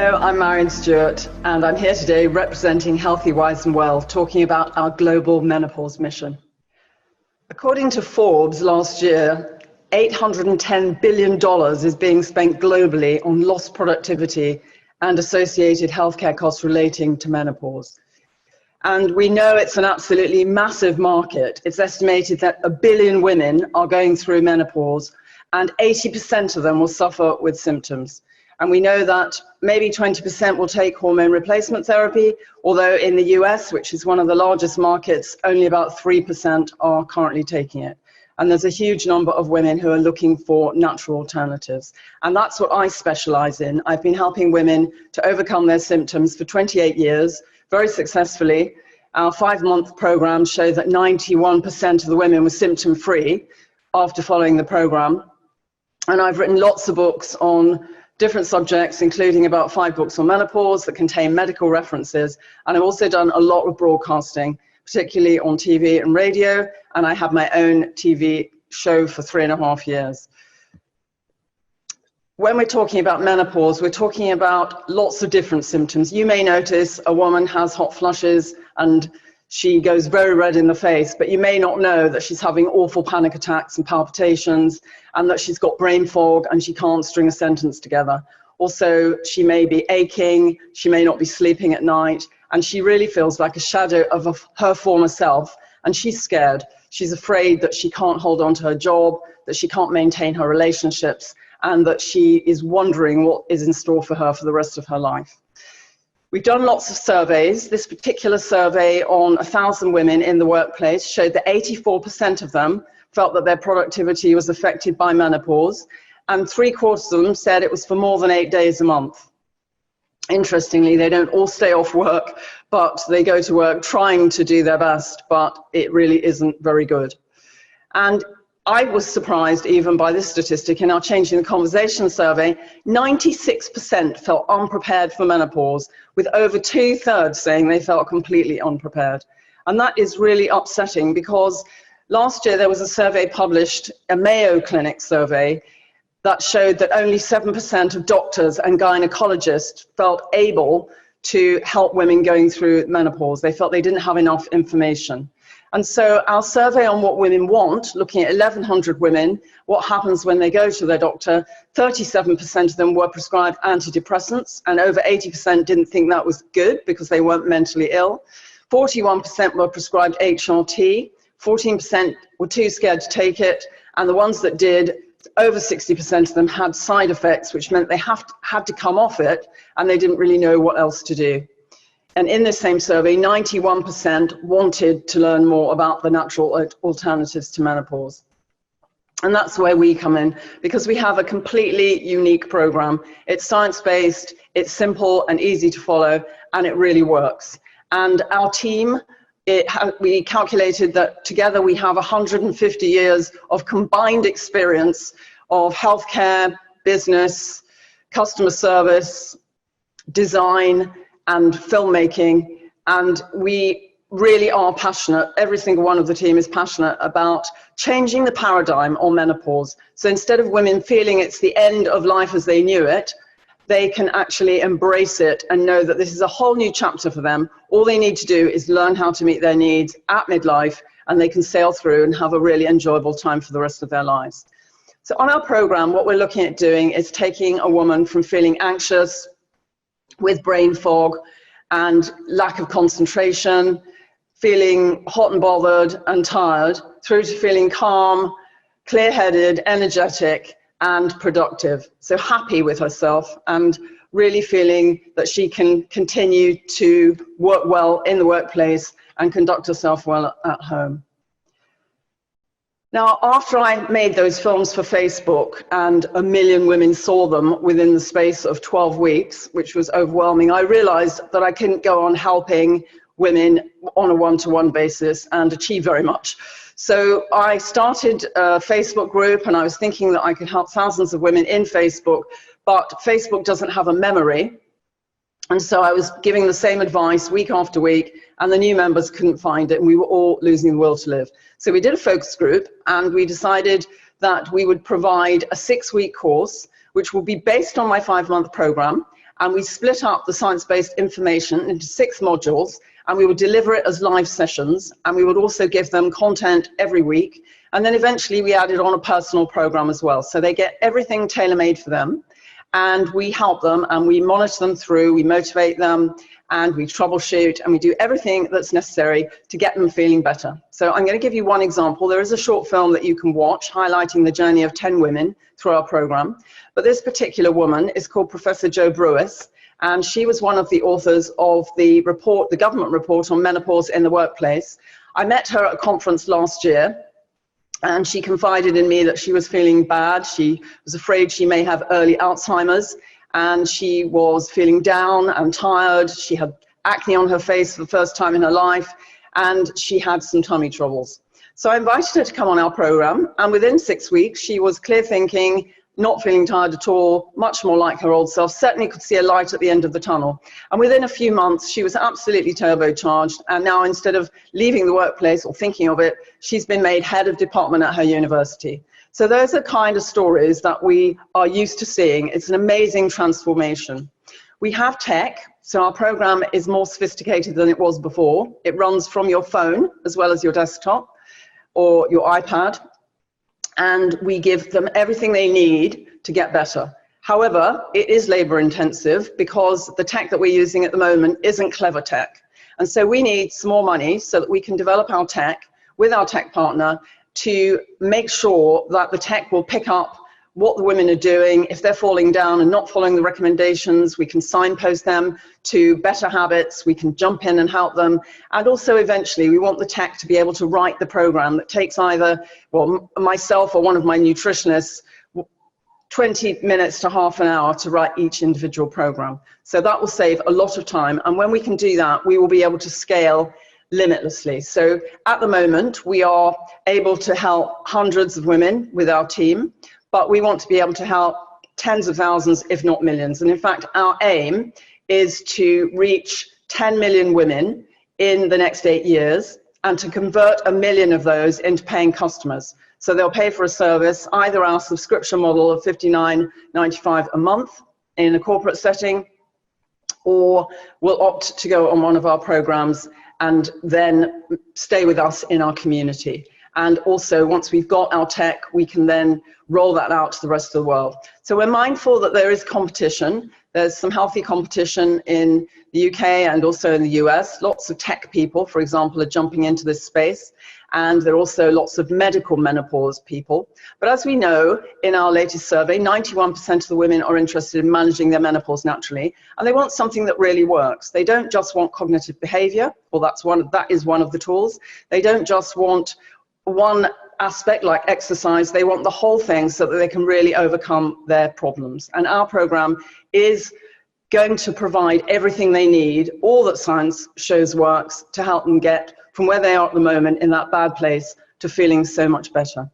Hello, I'm Maryon Stewart, and I'm here today representing Healthy, Wise and Well, talking about our global menopause mission. According to Forbes last year, $810 billion is being spent globally on lost productivity and associated healthcare costs relating to menopause. And we know it's an absolutely massive market. It's estimated that 1 billion women are going through menopause, and 80% of them will suffer with symptoms. And we know that maybe 20% will take hormone replacement therapy, although in the US, which is one of the largest markets, only about 3% are currently taking it. And there's a huge number of women who are looking for natural alternatives. And that's what I specialize in. I've been helping women to overcome their symptoms for 28 years, very successfully. Our 5-month program showed that 91% of the women were symptom-free after following the program. And I've written lots of books on different subjects, including about 5 books on menopause that contain medical references. And I've also done a lot of broadcasting, particularly on TV and radio. And I have my own TV show for 3.5 years. When we're talking about menopause, we're talking about lots of different symptoms. You may notice a woman has hot flushes and she goes very red in the face, but you may not know that she's having awful panic attacks and palpitations, and that she's got brain fog and she can't string a sentence together. Also, she may be aching, she may not be sleeping at night, and she really feels like a shadow of her former self, and she's scared. She's afraid that she can't hold on to her job, that she can't maintain her relationships, and that she is wondering what is in store for her for the rest of her life. We've done lots of surveys. This particular survey on 1,000 women in the workplace showed that 84% of them felt that their productivity was affected by menopause, and 3/4 of them said it was for more than 8 days a month. Interestingly, they don't all stay off work, but they go to work trying to do their best, but it really isn't very good. And I was surprised even by this statistic in our Changing the Conversation survey. 96% felt unprepared for menopause, with over 2/3 saying they felt completely unprepared. And that is really upsetting, because last year there was a survey published, a Mayo Clinic survey, that showed that only 7% of doctors and gynecologists felt able to help women going through menopause. They felt they didn't have enough information. And so our survey on what women want, looking at 1,100 women, what happens when they go to their doctor, 37% of them were prescribed antidepressants, and over 80% didn't think that was good because they weren't mentally ill. 41% were prescribed HRT, 14% were too scared to take it, and the ones that did, over 60% of them had side effects, which meant they had to come off it, and they didn't really know what else to do. And in this same survey, 91% wanted to learn more about the natural alternatives to menopause. And that's where we come in, because we have a completely unique program. It's science-based, it's simple and easy to follow, and it really works. And our team, we calculated that together we have 150 years of combined experience of healthcare, business, customer service, design, and filmmaking, and we really are passionate. Every single one of the team is passionate about changing the paradigm on menopause. So instead of women feeling it's the end of life as they knew it, they can actually embrace it and know that this is a whole new chapter for them. All they need to do is learn how to meet their needs at midlife, and they can sail through and have a really enjoyable time for the rest of their lives. So on our program, what we're looking at doing is taking a woman from feeling anxious, with brain fog and lack of concentration, feeling hot and bothered and tired, through to feeling calm, clear-headed, energetic, and productive. So happy with herself and really feeling that she can continue to work well in the workplace and conduct herself well at home. Now, after I made those films for Facebook and 1 million women saw them within the space of 12 weeks, which was overwhelming, I realized that I couldn't go on helping women on a one-to-one basis and achieve very much. So I started a Facebook group, and I was thinking that I could help thousands of women in Facebook, but Facebook doesn't have a memory. And so I was giving the same advice week after week, and the new members couldn't find it, and we were all losing the will to live. So we did a focus group, and we decided that we would provide a 6-week course, which will be based on my 5-month program, And we split up the science-based information into 6 modules, and we would deliver it as live sessions, and we would also give them content every week. And then eventually we added on a personal program as well. So they get everything tailor-made for them, and we help them, and we monitor them through, we motivate them, and we troubleshoot, and we do everything that's necessary to get them feeling better. So I'm going to give you one example. There is a short film that you can watch highlighting the journey of 10 women through our program. But this particular woman is called Professor Jo Brewis, and she was one of the authors of the report, the government report on menopause in the workplace. I met her at a conference last year, and she confided in me that she was feeling bad. She was afraid she may have early Alzheimer's, and she was feeling down and tired. She had acne on her face for the first time in her life, and she had some tummy troubles. So I invited her to come on our program, and within 6 weeks, she was clear thinking, not feeling tired at all, much more like her old self, certainly could see a light at the end of the tunnel. And within a few months, she was absolutely turbocharged, and now instead of leaving the workplace or thinking of it, she's been made head of department at her university. So those are kind of stories that we are used to seeing. It's an amazing transformation. We have tech, so our program is more sophisticated than it was before. It runs from your phone as well as your desktop or your iPad, and we give them everything they need to get better. However, it is labor intensive because the tech that we're using at the moment isn't clever tech. And so we need some more money so that we can develop our tech with our tech partner to make sure that the tech will pick up what the women are doing. If they're falling down and not following the recommendations, we can signpost them to better habits, we can jump in and help them. And also eventually we want the tech to be able to write the program that takes either, well, myself or one of my nutritionists 20 minutes to half an hour to write each individual program. So that will save a lot of time. And when we can do that, we will be able to scale limitlessly. So at the moment, we are able to help hundreds of women with our team, but we want to be able to help tens of thousands, if not millions. And in fact, our aim is to reach 10 million women in the next 8 years and to convert 1 million of those into paying customers. So they'll pay for a service, either our subscription model of $59.95 a month in a corporate setting, or will opt to go on one of our programs and then stay with us in our community. And also, once we've got our tech, we can then roll that out to the rest of the world. So we're mindful that there is competition. There's some healthy competition in the UK and also in the US. Lots of tech people, for example, are jumping into this space. And there are also lots of medical menopause people. But as we know, in our latest survey, 91% of the women are interested in managing their menopause naturally, and they want something that really works. They don't just want cognitive behavior, well, that is one of the tools. They don't just want one aspect like exercise, they want the whole thing so that they can really overcome their problems. And our program is going to provide everything they need, all that science shows works, to help them get from where they are at the moment in that bad place to feeling so much better.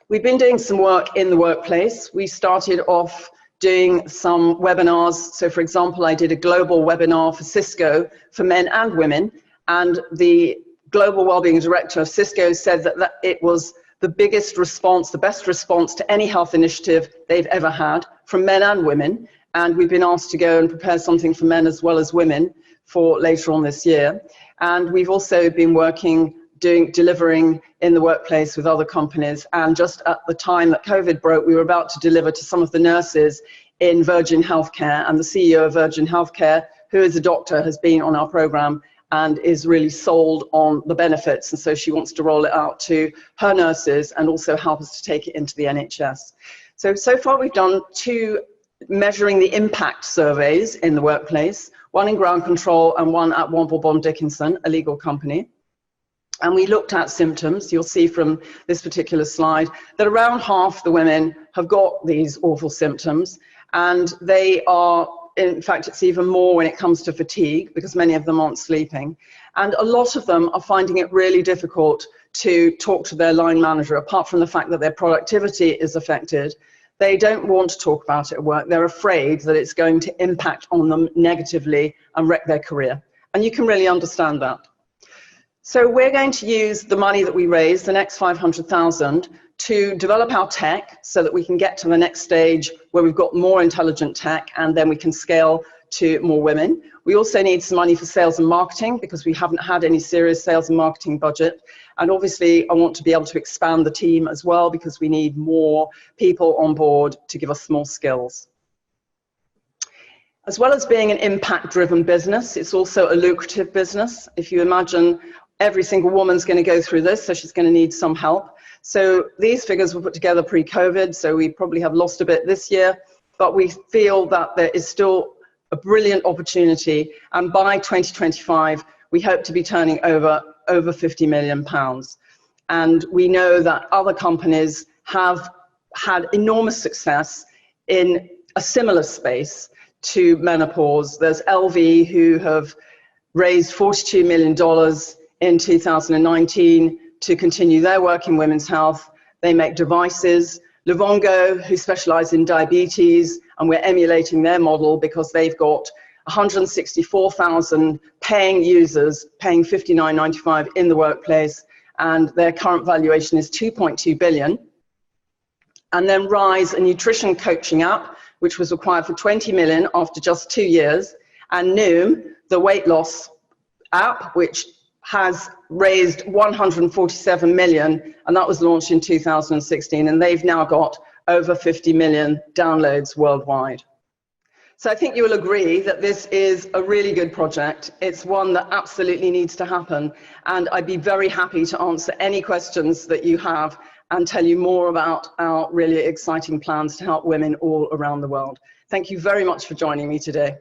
We've been doing some work in the workplace. We started off doing some webinars. So for example, I did a global webinar for Cisco for men and women, and the Global Wellbeing Director of Cisco said that it was the biggest response, the best response to any health initiative they've ever had from men and women. And we've been asked to go and prepare something for men as well as women for later on this year. And we've also been working, delivering in the workplace with other companies. And just at the time that COVID broke, we were about to deliver to some of the nurses in Virgin Healthcare. And the CEO of Virgin Healthcare, who is a doctor, has been on our program and is really sold on the benefits. And so she wants to roll it out to her nurses and also help us to take it into the NHS. So far we've done 2 measuring the impact surveys in the workplace, one in ground control and one at Womble Bond Dickinson, a legal company. And we looked at symptoms. You'll see from this particular slide that around half the women have got these awful symptoms, and they are, in fact, it's even more when it comes to fatigue because many of them aren't sleeping. And a lot of them are finding it really difficult to talk to their line manager, apart from the fact that their productivity is affected. They don't want to talk about it at work. They're afraid that it's going to impact on them negatively and wreck their career. And you can really understand that. So we're going to use the money that we raise, the next 500,000, to develop our tech so that we can get to the next stage where we've got more intelligent tech and then we can scale to more women. We also need some money for sales and marketing because we haven't had any serious sales and marketing budget. And obviously, I want to be able to expand the team as well because we need more people on board to give us more skills. As well as being an impact-driven business, it's also a lucrative business. If you imagine every single woman's going to go through this, so she's going to need some help. So these figures were put together pre-COVID, so we probably have lost a bit this year, but we feel that there is still a brilliant opportunity, and by 2025, we hope to be turning over 50 million pounds. And we know that other companies have had enormous success in a similar space to menopause. There's LV who have raised $42 million in 2019 to continue their work in women's health. They make devices. Livongo, who specialize in diabetes, and we're emulating their model because they've got 164,000 paying users, paying $59.95 in the workplace, and their current valuation is 2.2 billion. And then Rise, a nutrition coaching app, which was acquired for 20 million after just 2 years, and Noom, the weight loss app, which has raised 147 million, and that was launched in 2016, and they've now got over 50 million downloads worldwide. So I think you will agree that this is a really good project. It's one that absolutely needs to happen, and I'd be very happy to answer any questions that you have and tell you more about our really exciting plans to help women all around the world. Thank you very much for joining me today.